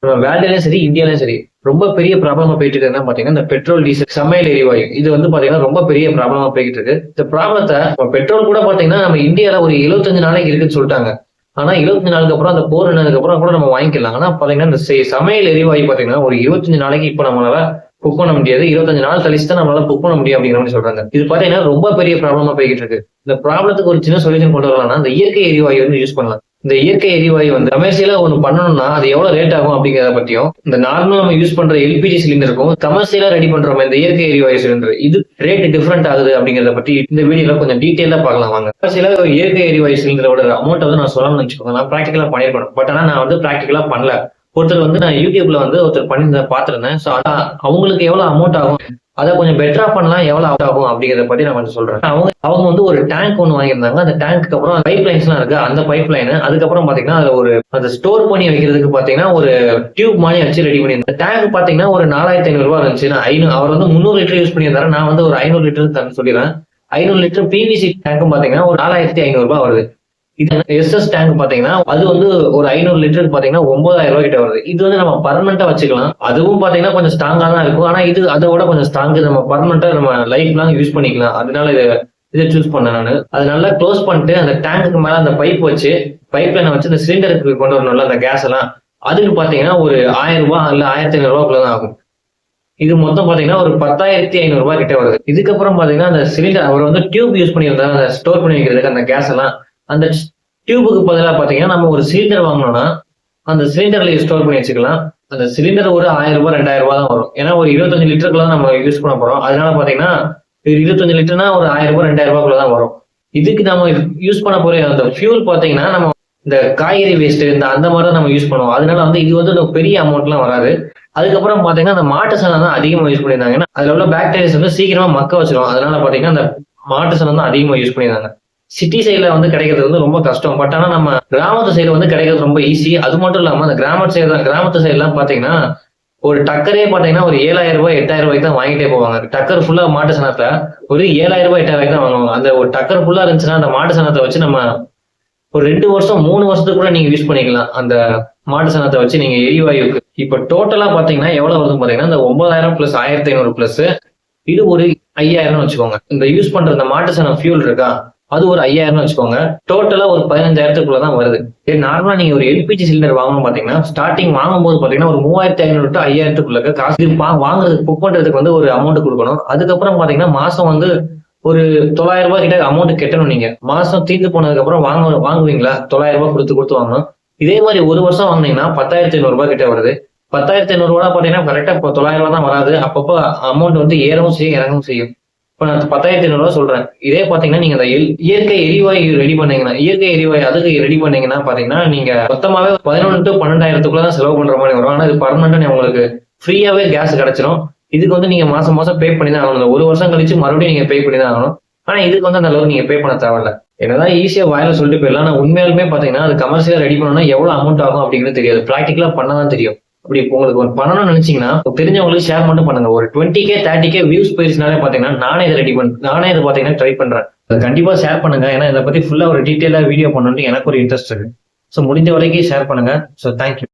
வேர்ல்டுலயும் சரி, இந்தியாலயும் சரி ரொம்ப பெரிய ப்ராப்ளமா போயிட்டு இருக்குன்னா பாத்தீங்கன்னா இந்த பெட்ரோல், டீசல், சமையல் எரிவாயு இது வந்து பாத்தீங்கன்னா ரொம்ப பெரிய ப்ராப்ளமா போயிட்டு இருக்கு. இந்த ப்ராப்ளத்தை பெட்ரோல் கூட பாத்தீங்கன்னா நம்ம இந்தியால ஒரு 75 நாளைக்கு இருக்குன்னு சொல்லிட்டாங்க. ஆனா 25 நாளுக்கு அப்புறம் அந்த போர் நின்னதுக்கு அப்புறம் கூட நம்ம வாங்கிக்கலாம். ஆனா பாத்தீங்கன்னா இந்த சமையல் எரிவாயு பாத்தீங்கன்னா ஒரு 25 நாளைக்கு இப்ப நம்மளால புக் பண்ண முடியாது. 25 நாள் கழிச்சு தான் நம்மளால புக் பண்ண முடியும் அப்படிங்கிற மாதிரி சொல்றாங்க. இது பாத்தீங்கன்னா ரொம்ப பெரிய ப்ராப்ளமா போய்கிட்டு இருக்கு. இந்த ப்ராப்ளத்துக்கு ஒரு சின்ன சொல்யூஷன் கொண்டு வரலாம்னா இந்த இயற்கை எரிவாயு வந்து யூஸ் பண்ணலாம். இந்த இயற்கை எரிவாயு வந்து கமர்ஷியலா ஒண்ணு பண்ணணும்னா அது எவ்வளவு ரேட் ஆகும் அப்படிங்கிறத பத்தியும், இந்த நார்மலா நம்ம யூஸ் பண்ற எல்பிஜி சிலிண்டருக்கும் கமர்ஷியலா ரெடி பண்றோம் இந்த இயற்கை எரிவாயு சிலிண்டர் இது ரேட் டிஃபரெண்ட் ஆகுது அப்படிங்கிறத பத்தி இந்த வீடியோல கொஞ்சம் டீட்டெயிலா பார்க்கலாம் வாங்க. கமர்ஷியலா இயற்கை எரிவாயு சிலிண்டரோட அமௌண்ட் வந்து நான் சொல்லணும்னு வச்சுக்கோங்க. நான் பிராக்டிகலா பண்ணிருக்கணும். பட் ஆனா நான் வந்து பிராக்டிகலா பண்ணல. ஒருத்தர் வந்து நான் யூடியூப்ல வந்து ஒருத்தர் பண்ணி பாத்துருந்தேன். சோ அவங்களுக்கு எவ்வளவு அமௌண்ட் ஆகும், அதை கொஞ்சம் பெட்டரா பண்ணலாம் எவ்வளவு ஆகும் அப்படிங்கறத பத்தி நான் கொஞ்சம் சொல்றேன். அவங்க வந்து ஒரு டேங்க் ஒண்ணு வாங்கியிருந்தாங்க. அந்த டேங்க்கு அப்புறம் பைப் லைன்ஸ் எல்லாம் இருக்கு. அந்த பைப் லைன் அதுக்கப்புறம் பாத்தீங்கன்னா அதை ஸ்டோர் பண்ணி வைக்கிறதுக்கு பாத்தீங்கன்னா ஒரு டியூப் மாதிரி வச்சு ரெடி பண்ணியிருந்தேன். டேங்க் பாத்தீங்கன்னா ஒரு 4500 ரூபாய் இருந்துச்சு. அவர் வந்து 300 லிட்டர் யூஸ் பண்ணியிருந்தாரு. நான் வந்து ஒரு 500 லிட்டர் தரேன் சொல்லிடுறேன். 500 லிட்டர் பிவிசி டேங்க் பாத்தீங்கன்னா ஒரு 4500 ரூபாய் வருது. இது எஸ்எஸ் டேங்க் பாத்தீங்கன்னா அது வந்து ஒரு 500 லிட்டருக்கு பாத்தீங்கன்னா 9000 ரூபாய் கிட்ட வருது. இது வந்து நம்ம பர்மனண்டா வச்சுக்கலாம். அதுவும் பாத்தீங்கன்னா கொஞ்சம் ஸ்ட்ராங்கா தான் இருக்கும். ஆனா இது அதோட கொஞ்சம் ஸ்ட்ராங், நம்ம பர்மனண்டா நம்ம லைஃப் லாங் யூஸ் பண்ணிக்கலாம். அதனால இதை சூஸ் பண்ணேன் நானு. அது நல்லா க்ளோஸ் பண்ணிட்டு அந்த டேங்குக்கு மேல அந்த பைப் வச்சு பைப் லைனை வச்சு இந்த சிலிண்டருக்கு கொண்டு வரணும்ல அந்த கேஸ் எல்லாம், அதுக்கு பாத்தீங்கன்னா ஒரு 1000 ரூபாய் இல்ல 1500 ரூபாய்க்குள்ளதான் ஆகும். இது மொத்தம் பாத்தீங்கன்னா ஒரு 10,500 ரூபாய் கிட்ட வருது. இதுக்கப்புறம் பாத்தீங்கன்னா அந்த சிலிண்டர் அவர் வந்து டியூப் யூஸ் பண்ணியிருந்தாரு அந்த ஸ்டோர் பண்ணி வைக்கிறதுக்கு அந்த கேஸ் எல்லாம். அந்த டியூபுக்கு பதிலாக பாத்தீங்கன்னா நம்ம ஒரு சிலிண்டர் வாங்கினோம்னா அந்த சிலிண்டர்ல ஸ்டோர் பண்ணி வச்சுக்கலாம். அந்த சிலிண்டர் ஒரு 1000 ரூபாய் 2000 ரூபாய் தான் வரும். ஏன்னா ஒரு 25 லிட்டருக்குள்ள நம்ம யூஸ் பண்ண போறோம். அதனால பாத்தீங்கன்னா 25 லிட்டர்னா ஒரு 1000 ரூபாய் 2000 ரூபாய்க்குள்ள தான் வரும். இதுக்கு நம்ம யூஸ் பண்ண போற அந்த ஃபியூல் பாத்தீங்கன்னா நம்ம இந்த காய்கறி வேஸ்ட் அந்த மாதிரி தான் நம்ம யூஸ் பண்ணுவோம். அதனால வந்து இது வந்து பெரிய அமௌண்ட் எல்லாம் வராது. அதுக்கப்புறம் பாத்தீங்கன்னா அந்த மாட்டு சாணம் தான் அதிகமா யூஸ் பண்ணியிருந்தாங்க. ஏன்னா அதுல உள்ள பாக்டீரியாஸ் வந்து சீக்கிரமா மக்க வச்சிரும். அதனால பாத்தீங்கன்னா அந்த மாட்டு சாணம் தான் அதிகமா யூஸ் பண்ணியிருந்தாங்க. சிட்டி சைட்ல வந்து கிடைக்கிறது வந்து ரொம்ப கஷ்டம். பட் ஆனா நம்ம கிராமத்து சைடு வந்து கிடைக்கிறது ரொம்ப ஈஸி. அது மட்டும் இல்லாம அந்த கிராமத்து சைடு எல்லாம் பாத்தீங்கன்னா ஒரு டக்கரே பாத்தீங்கன்னா ஒரு 7000 ரூபாய் 8000 ரூபாய்க்கு தான் வாங்கிட்டே போவாங்க. டக்கர் ஃபுல்லா மாட்டு சனத்தை ஒரு 7000 ரூபாய் 8000 ரூபாய்க்கு தான் வாங்குவாங்க. அந்த ஒரு டக்கர் ஃபுல்லா இருந்துச்சுன்னா அந்த மாட்டு சனத்தை வச்சு நம்ம ஒரு 2 வருஷம் 3 வருஷத்துக்கு கூட நீங்க யூஸ் பண்ணிக்கலாம். அந்த மாட்டு சனத்தை வச்சு நீங்க எரிவாயுக்கு இப்ப டோட்டலா பாத்தீங்கன்னா எவ்வளவு வருதுன்னு பாத்தீங்கன்னா இந்த 9000 பிளஸ் 1500 பிளஸ் இது ஒரு 5000 வச்சுக்கோங்க. இந்த யூஸ் பண்ற இந்த மாட்டு சனம் ஃபியூல் இருக்கா அது ஒரு 5000 வச்சுக்கோங்க. டோட்டலா ஒரு 15000க்குள்ளதான் வருது. நார்மலா நீங்க ஒரு எல்பிஜி சிலிண்டர் வாங்கணும் பாத்தீங்கன்னா ஸ்டார்டிங் வாங்கும்போது பாத்தீங்கன்னா ஒரு 3500 டு 5000க்குள்ள காசு வாங்குறதுக்கு புக் பண்றதுக்கு வந்து ஒரு அமௌண்ட் கொடுக்கணும். அதுக்கப்புறம் பாத்தீங்கன்னா மாசம் வந்து ஒரு 900 ரூபாய் கிட்ட அமௌண்ட் கட்டணும். நீங்க மாசம் தீர்ந்து போனதுக்கு அப்புறம் வாங்குவீங்களா 900 ரூபாய் கொடுத்து வாங்கணும். இதே மாதிரி ஒரு வருஷம் வாங்கினீங்கன்னா 10,500 ரூபாய் கிட்ட வருது. 10,500 ரூபாய் பாத்தீங்கன்னா கரெக்டா 900 ரூபாய் தான் வராது. அப்பப்போ அமௌண்ட் வந்து ஏறவும் செய்யும் இறங்கவும் செய்யும். இப்ப நான் 10,500 ரூபாய் சொல்றேன். இதே பாத்தீங்கன்னா நீங்க அந்த இயற்கை எரிவாயு ரெடி பண்ணீங்கன்னா இயற்கை எரிவாயு அதுக்கு ரெடி பண்ணீங்கன்னா பாத்தீங்கன்னா நீங்க மொத்தமாவே 11 டு 12,000க்குள்ளதான் செலவு பண்ற மாதிரி வரும். ஆனா இது பர்மனண்டா உங்களுக்கு ஃப்ரீயாவே கேஸ் கிடைச்சிடும். இதுக்கு வந்து நீங்க மாசம் மாசம் பே பண்ணி தான் ஆகணும். ஒரு வருஷம் கழிச்சு மறுபடியும் நீங்க பே பண்ணி தான் ஆகணும். ஆனா இதுக்கு வந்து அந்த அளவுக்கு நீங்க பே பண்ண தேவையில்ல. என்னதான் ஈஸியா வாயில சொல்லிட்டு போயிடலாம். ஆனா உண்மையாலுமே பாத்தீங்கன்னா அது கமர்ஷியலா ரெடி பண்ணணும்னா எவ்வளவு அமௌண்ட் ஆகும் அப்படிங்கிறது தெரியாது. பிராக்டிகலா பண்ணதான் தெரியும். அப்படி உங்களுக்கு ஒரு பண்ணணும்னு நினைச்சீங்கன்னா தெரிஞ்சவங்களுக்கு ஷேர் மட்டும் பண்ணுங்க. ஒரு 20K 30K வியூஸ் போயிருச்சுனாலே பாத்தீங்கன்னா நானே இதை பாத்தீங்கன்னா ட்ரை பண்றேன். அதை கண்டிப்பா ஷேர் பண்ணுங்க. ஏன்னா இதை பத்தி ஃபுல்லா ஒரு டீட்டெயிலா வீடியோ பண்ணணும்னு எனக்கு ஒரு இன்ட்ரெஸ்ட் இருக்கு. ஸோ முடிஞ்ச வரைக்கும் ஷேர் பண்ணுங்க. So thank you.